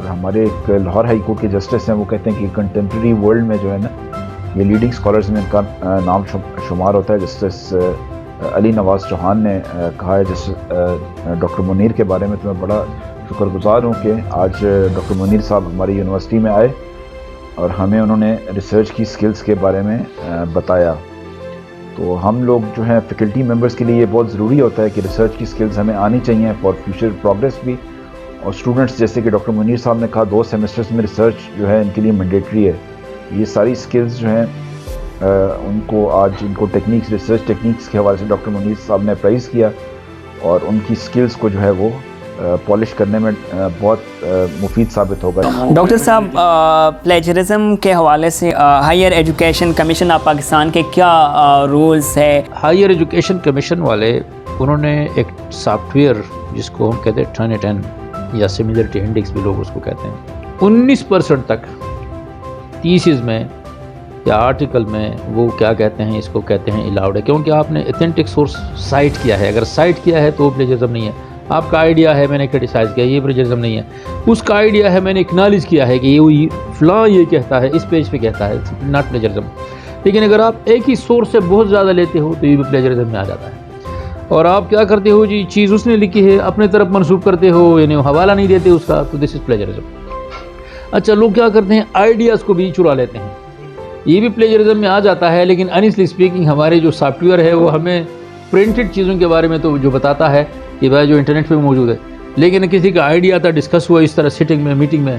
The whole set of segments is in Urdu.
اور ہمارے ایک لاہور ہائی کورٹ کے جسٹس ہیں، وہ کہتے ہیں کہ کنٹمپریری ورلڈ میں جو ہے نا یہ لیڈنگ اسکالرز میں ان کا نام شمار ہوتا ہے. جسٹس علی نواز چوہان نے کہا ہے جسٹس ڈاکٹر منیر کے بارے میں. تو میں بڑا شکر گزار ہوں کہ آج ڈاکٹر منیر صاحب ہماری یونیورسٹی میں آئے اور ہمیں انہوں نے ریسرچ کی سکلز کے بارے میں بتایا. تو ہم لوگ جو ہیں فیکلٹی ممبرز کے لیے یہ بہت ضروری ہوتا ہے کہ ریسرچ کی سکلز ہمیں آنی چاہیے فار فیوچر پروگریس بھی. اور اسٹوڈنٹس جیسے کہ ڈاکٹر منیر صاحب نے کہا 2 سیمسٹرز میں ریسرچ جو ہے ان کے لیے مینڈیٹری ہے. یہ ساری سکلز جو ہیں ان کو آج ان کو ٹیکنیکس ریسرچ ٹیکنیکس کے حوالے سے ڈاکٹر منیر صاحب نے اپرائز کیا اور ان کی سکلز کو جو ہے وہ پالش کرنے میں بہت مفید ثابت ہوگا. ڈاکٹر صاحب پلیجرزم کے حوالے سے higher education commission of Pakistan کے کیا رولز ہے؟ ہائر ایجوکیشن کمیشن والے انہوں نے ایک سافٹ ویئر جس کو ہم کہتے ہیں ٹرنیٹن یا سملرٹی انڈیکس بھی لوگ اس کو کہتے ہیں، 19% تک تھیسز میں یا آرٹیکل میں وہ کیا کہتے ہیں، اس کو کہتے ہیں الاؤڈ ہے، کیونکہ آپ نے ایتھینٹک سورس سائٹ کیا ہے. اگر سائٹ کیا ہے تو وہ پلیجرزم نہیں ہے. آپ کا آئیڈیا ہے میں نے کرٹیسائز کیا، یہ پلیجرزم نہیں ہے. اس کا آئیڈیا ہے میں نے اکنالج کیا ہے کہ یہ فلاں یہ کہتا ہے اس پیج پہ کہتا ہے، ناٹ پلیجرزم. لیکن اگر آپ ایک ہی سورس سے بہت زیادہ لیتے ہو تو یہ بھی پلیجرزم میں آ جاتا ہے. اور آپ کیا کرتے ہو جی، چیز اس نے لکھی ہے اپنے طرف منسوب کرتے ہو، یعنی حوالہ نہیں دیتے اس کا، تو دس از پلیجرزم. اچھا، لوگ کیا کرتے ہیں آئیڈیاز کو بھی چرا لیتے ہیں، یہ بھی پلیجرزم میں آ جاتا ہے. لیکن انیسلی اسپیکنگ ہمارے جو سافٹ ویئر ہے وہ ہمیں پرنٹڈ چیزوں کے بارے میں تو جو بتاتا ہے کہ بھائی جو انٹرنیٹ پہ موجود ہے، لیکن کسی کا آئیڈیا تھا ڈسکس ہوا اس طرح سیٹنگ میں میٹنگ میں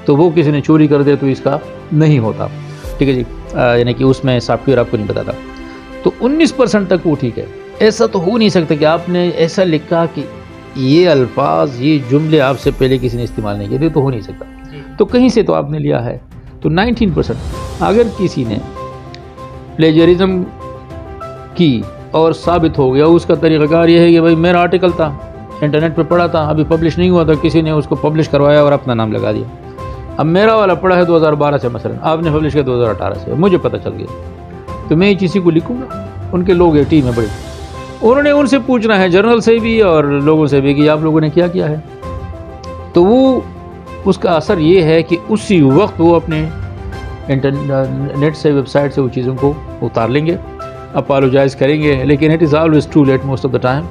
تو وہ کسی نے چوری کر دے تو اس کا نہیں ہوتا. ٹھیک ہے جی، یعنی کہ اس میں سافٹ ویئر آپ کو نہیں بتاتا. تو 19% تک وہ ٹھیک ہے. ایسا تو ہو نہیں سکتا کہ آپ نے ایسا لکھا کہ یہ الفاظ یہ جملے آپ سے پہلے کسی نے استعمال نہیں کیے، تو ہو نہیں سکتا. تو کہیں سے تو آپ نے لیا ہے. تو 19% اگر کسی نے پلیجرزم کی اور ثابت ہو گیا، اس کا طریقہ کار یہ ہے کہ بھائی میرا آرٹیکل تھا انٹرنیٹ پہ پڑھا تھا، ابھی پبلش نہیں ہوا تھا، کسی نے اس کو پبلش کروایا اور اپنا نام لگا دیا. اب میرا والا پڑھا ہے 2012 سے، مثلا آپ نے پبلش کیا 2018 سے، مجھے پتہ چل گیا تو میں یہ چیزی کو لکھوں گا. ان کے لوگ ٹیم ہے بڑی، انہوں نے ان سے پوچھنا ہے جرنل سے بھی اور لوگوں سے بھی کہ آپ لوگوں نے کیا کیا ہے. تو وہ اس کا اثر یہ ہے کہ اسی وقت وہ اپنے انٹرنیٹ سے ویب سائٹ سے وہ چیزوں کو اتار لیں گے، اپالوجائز کریں گے. لیکن it is always too late most of the time.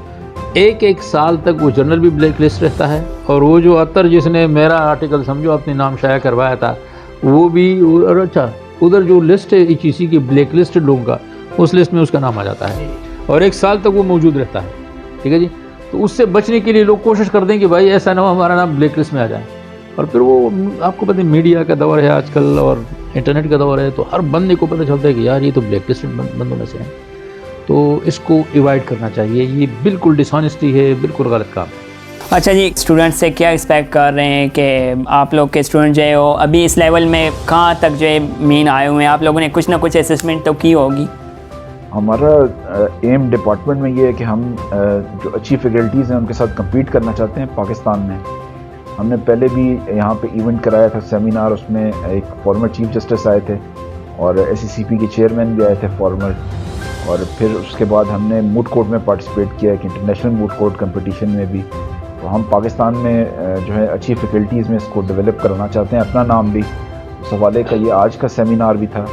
ایک سال تک وہ جرنل بھی بلیک لسٹ رہتا ہے، اور وہ جو اتر جس نے میرا آرٹیکل سمجھو اپنے نام شائع کروایا تھا وہ بھی، اور اچھا ادھر جو لسٹ ہے ایچ ای سی کی بلیک لسٹ لوگوں کا، اس لسٹ میں اس کا نام آ جاتا ہے اور 1 سال تک وہ موجود رہتا ہے. ٹھیک ہے جی. تو اس سے بچنے کے لیے لوگ کوشش کرتے ہیں کہ بھائی ایسا نہ ہو ہمارا نام بلیک لسٹ میں آ جائے. اور پھر وہ آپ کو پتہ ہے میڈیا کا دور ہے آج کل اور انٹرنیٹ کا دور ہے، تو ہر بندے کو پتہ چلتا ہے کہ یار یہ تو بلیک لسٹڈ بندوں میں سے ہیں. تو اس کو ایوائڈ کرنا چاہیے. یہ بالکل ڈس آنیسٹی ہے، بالکل غلط کام ہے. اچھا جی، اسٹوڈنٹ سے کیا ایکسپیکٹ کر رہے ہیں کہ آپ لوگ کے اسٹوڈنٹ جو ہے وہ ابھی اس لیول میں کہاں تک جو ہے مین آئے ہوئے ہیں؟ آپ لوگوں نے کچھ نہ کچھ اسسمنٹ تو کی ہوگی. ہمارا ایم ڈپارٹمنٹ میں یہ ہے کہ ہم جو اچھی فیکلٹیز ہیں ان کے ساتھ کمپیٹ کرنا چاہتے ہیں پاکستان میں. ہم نے پہلے بھی یہاں پہ ایونٹ کرایا تھا سیمینار، اس میں ایک فارمر چیف جسٹس آئے تھے اور ایس سی سی پی کے چیئرمین بھی آئے تھے فارمر. اور پھر اس کے بعد ہم نے موڈ کورٹ میں پارٹیسپیٹ کیا کہ انٹرنیشنل موڈ کورٹ کمپٹیشن میں بھی. تو ہم پاکستان میں جو ہے اچھی فیکلٹیز میں اس کو ڈیولپ کرنا چاہتے ہیں، اپنا نام بھی. اس حوالے کا یہ آج کا سیمینار بھی تھا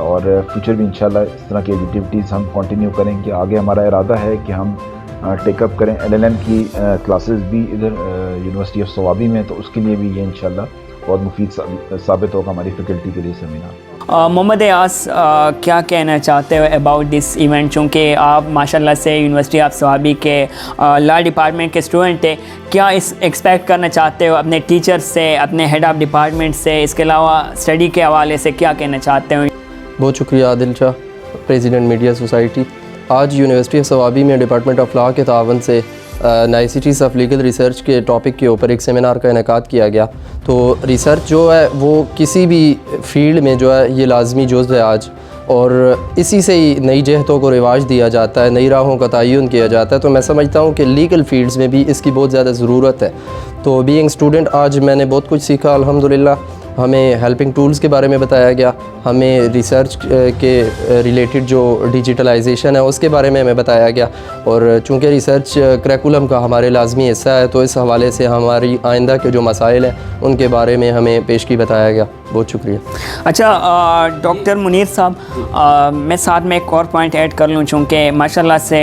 اور فیوچر بھی انشاءاللہ اس طرح کی ایکٹیویٹیز ہم کنٹینیو کریں گے. آگے ہمارا ارادہ ہے کہ ہم ٹیک اپ کریں LLM کی کلاسز بھی ادھر یونیورسٹی آف صوابی میں. تو اس کے لیے بھی یہ انشاءاللہ بہت مفید ثابت ہوگا ہماری فیکلٹی کے لیے سیمینار. محمد ایاز کیا کہنا چاہتے ہو اباؤٹ دس ایونٹ؟ چونکہ آپ ماشاءاللہ سے یونیورسٹی آف صوابی کے لا ڈپارٹمنٹ کے اسٹوڈنٹ ہیں، کیا اس ایکسپیکٹ کرنا چاہتے ہو اپنے ٹیچر سے، اپنے ہیڈ آف ڈپارٹمنٹ سے؟ اس کے علاوہ اسٹڈی کے حوالے سے کیا کہنا چاہتے ہو؟ بہت شکریہ عادل شاہ، پریزیڈنٹ میڈیا سوسائٹی. آج یونیورسٹی آف صوابی میں ڈپارٹمنٹ آف لا کے تعاون سے نائسٹیز آف لیگل ریسرچ کے ٹاپک کے اوپر ایک سیمینار کا انعقاد کیا گیا. تو ریسرچ جو ہے وہ کسی بھی فیلڈ میں جو ہے یہ لازمی جزو ہے آج، اور اسی سے ہی نئی جہتوں کو رواج دیا جاتا ہے، نئی راہوں کا تعین کیا جاتا ہے. تو میں سمجھتا ہوں کہ لیگل فیلڈز میں بھی اس کی بہت زیادہ ضرورت ہے. تو بینگ اسٹوڈنٹ آج میں نے بہت کچھ سیکھا الحمدللہ. ہمیں ہیلپنگ ٹولز کے بارے میں بتایا گیا، ہمیں ریسرچ کے ریلیٹڈ جو ڈیجیٹلائزیشن ہے اس کے بارے میں ہمیں بتایا گیا، اور چونکہ ریسرچ کریکولم کا ہمارے لازمی حصہ ہے تو اس حوالے سے ہماری آئندہ کے جو مسائل ہیں ان کے بارے میں ہمیں پیشگی بتایا گیا. بہت شکریہ. اچھا ڈاکٹر منیر صاحب، میں ساتھ میں ایک اور پوائنٹ ایڈ کر لوں، چونکہ ماشاء اللہ سے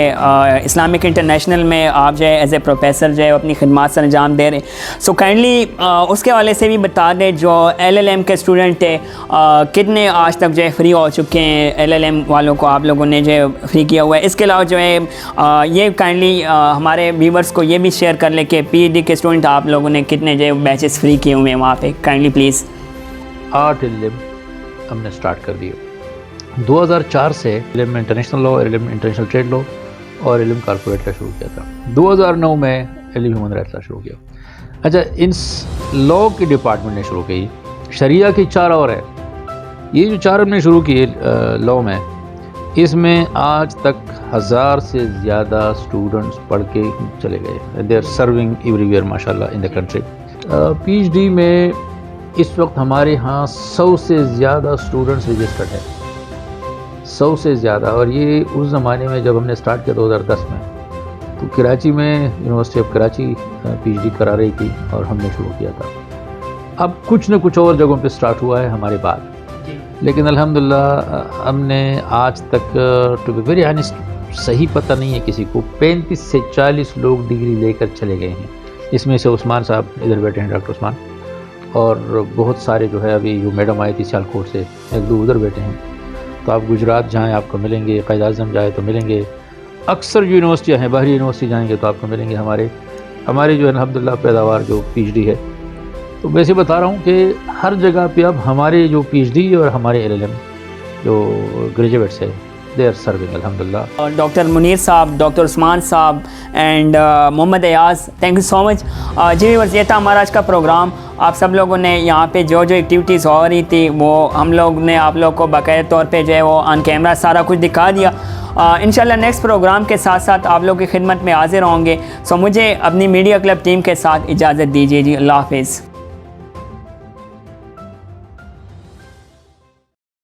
اسلامک انٹرنیشنل میں آپ جو ہے ایز اے پروفیسر جو ہے اپنی خدمات سے انجام دے رہے ہیں، سو کائنڈلی اس کے حوالے سے بھی بتا دیں جو LLM کے اسٹوڈنٹ ہے کتنے آج تک جو ہے فری ہو چکے ہیں، LLM والوں کو آپ لوگوں نے جو ہے فری کیا ہوا ہے. اس کے علاوہ جو ہے یہ کائنڈلی ہمارے ویورس کو یہ بھی شیئر کر لیں کہ PhD کے اسٹوڈنٹ آپ لوگوں نے کتنے جو ہے بیچز فری کیے ہوئے ہیں وہاں پہ، کائنڈلی پلیز. 8 علم ہم نے سٹارٹ کر دیے 2004 سے. علم انٹرنیشنل لا، علم انٹرنیشنل ٹریڈ لا اور علم کارپوریٹ کا شروع کیا تھا. 2009 میں علم ہیومن رائٹس کا شروع کیا. اچھا، ان لا کی ڈپارٹمنٹ نے شروع کی، شریعہ کی 4 اور ہے. یہ جو 4 ہم نے شروع کی لا میں، اس میں آج تک 1000 سے زیادہ اسٹوڈنٹس پڑھ کے چلے گئے. They are serving everywhere ماشاء اللہ ان دا کنٹری. PhD میں اس وقت ہمارے ہاں 100 سے زیادہ اسٹوڈنٹس رجسٹرڈ ہیں، 100 سے زیادہ. اور یہ اس زمانے میں جب ہم نے سٹارٹ کیا 2010 میں، تو کراچی میں یونیورسٹی آف کراچی PhD کرا رہی تھی اور ہم نے شروع کیا تھا. اب کچھ نہ کچھ اور جگہوں پہ سٹارٹ ہوا ہے ہمارے بعد، لیکن الحمدللہ ہم نے آج تک ٹو بی ویری آنیسٹ صحیح پتہ نہیں ہے کسی کو، 35 سے 40 لوگ ڈگری لے کر چلے گئے ہیں. اس میں سے عثمان صاحب ادھر بیٹھے ہیں، ڈاکٹر عثمان، اور بہت سارے جو ہے ابھی جو میڈم آئی تھی سیالکوٹ سے، 1-2 ادھر بیٹھے ہیں. تو آپ گجرات جائیں آپ کو ملیں گے، قائد اعظم جائے تو ملیں گے، اکثر جو یونیورسٹیاں ہیں باہری یونیورسٹی جائیں گے تو آپ کو ملیں گے. ہمارے جو الحمدللہ پیداوار جو PhD ہے. تو ویسے بتا رہا ہوں کہ ہر جگہ پہ اب ہمارے جو PhD اور ہمارے LLM جو گریجویٹس ہے دے آر سرونگ الحمدللہ. ڈاکٹر منیر صاحب، ڈاکٹر عثمان صاحب and Muhammad Ayaz, thank you so much. جی ویورز، یہ تھا ہمارا آج کا پروگرام. آپ سب لوگوں نے یہاں پہ جو ایکٹیویٹیز ہو رہی تھی وہ ہم لوگ نے آپ لوگ کو باقاعدہ طور پہ جو ہے وہ آن کیمرہ سارا کچھ دکھا دیا. انشاءاللہ نیکسٹ پروگرام کے ساتھ ساتھ آپ لوگ کی خدمت میں حاضر ہوں گے. سو مجھے اپنی میڈیا کلب ٹیم کے ساتھ اجازت دیجیے جی. اللہ حافظ.